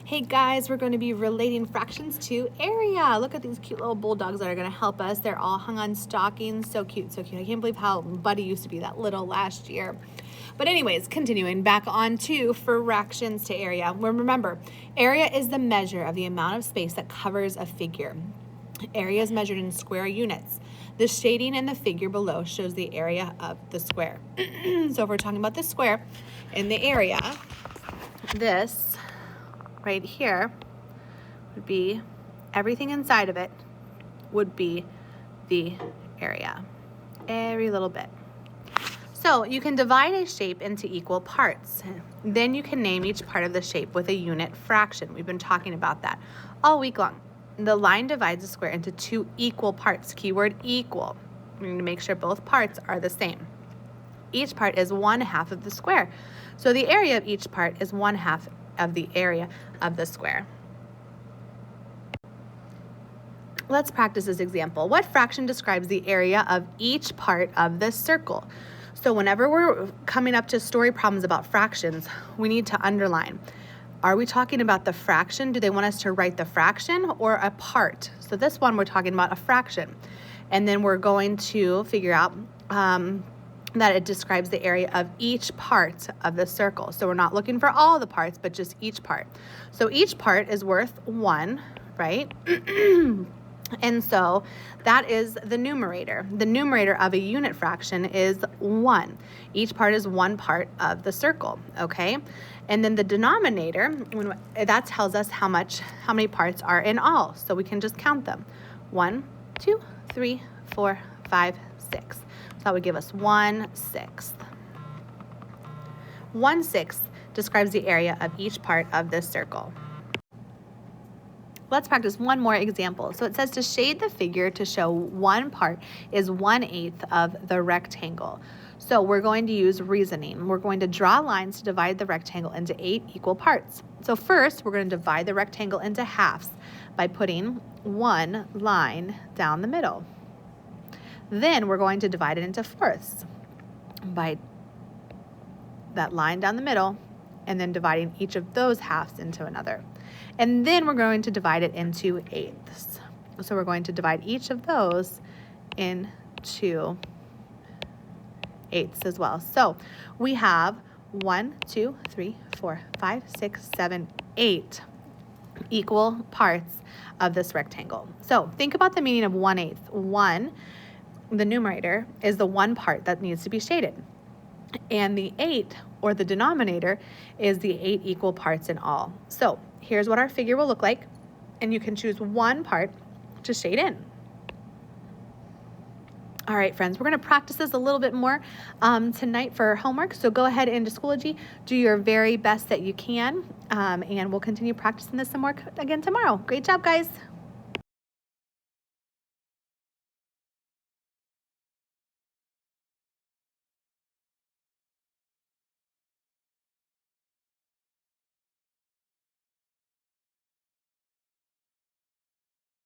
Hey guys, we're going to be relating fractions to area. Look at these cute little bulldogs that are going to help us. They're all hung on stockings. So cute, so cute. I can't believe how Buddy used to be that little last year. But anyways, continuing back on to fractions to area. Remember, area is the measure of the amount of space that covers a figure. Area is measured in square units. The shading in the figure below shows the area of the square. So if we're talking about the square in the area, this right here would be everything inside of it would be the area, every little bit. So you can divide a shape into equal parts. Then you can name each part of the shape with a unit fraction. We've been talking about that all week long. The line divides the square into two equal parts. Keyword equal. We need to make sure both parts are the same. Each part is 1/2 of the square. So the area of each part is 1/2 of the area of the square. Let's practice this example. What fraction describes the area of each part of this circle? So whenever we're coming up to story problems about fractions, we need to underline. Are we talking about the fraction? Do they want us to write the fraction or a part? So this one, we're talking about a fraction. And then we're going to figure out that it describes the area of each part of the circle. So we're not looking for all the parts, but just each part. So each part is worth 1, right? And so that is the numerator. The numerator of a unit fraction is 1. Each part is 1 part of the circle, okay? And then the denominator, that tells us how many parts are in all. So we can just count them. 1, 2, 3, 4, 5, 6. So that would give us 1/6. 1/6 describes the area of each part of this circle. Let's practice one more example. So it says to shade the figure to show one part is 1/8 of the rectangle. So we're going to use reasoning. We're going to draw lines to divide the rectangle into 8 equal parts. So first, we're going to divide the rectangle into halves by putting one line down the middle. Then we're going to divide it into fourths by that line down the middle and then dividing each of those halves into another. And then we're going to divide it into eighths. So we're going to divide each of those into eighths as well. So we have 1, 2, 3, 4, 5, 6, 7, 8 equal parts of this rectangle. So think about the meaning of 1/8. 1, the numerator, is the one part that needs to be shaded. And the 8, or the denominator, is the 8 equal parts in all. So here's what our figure will look like, and you can choose one part to shade in. All right, friends, we're going to practice this a little bit more tonight for homework. So go ahead into Schoology, do your very best that you can, and we'll continue practicing this some more again tomorrow. Great job, guys.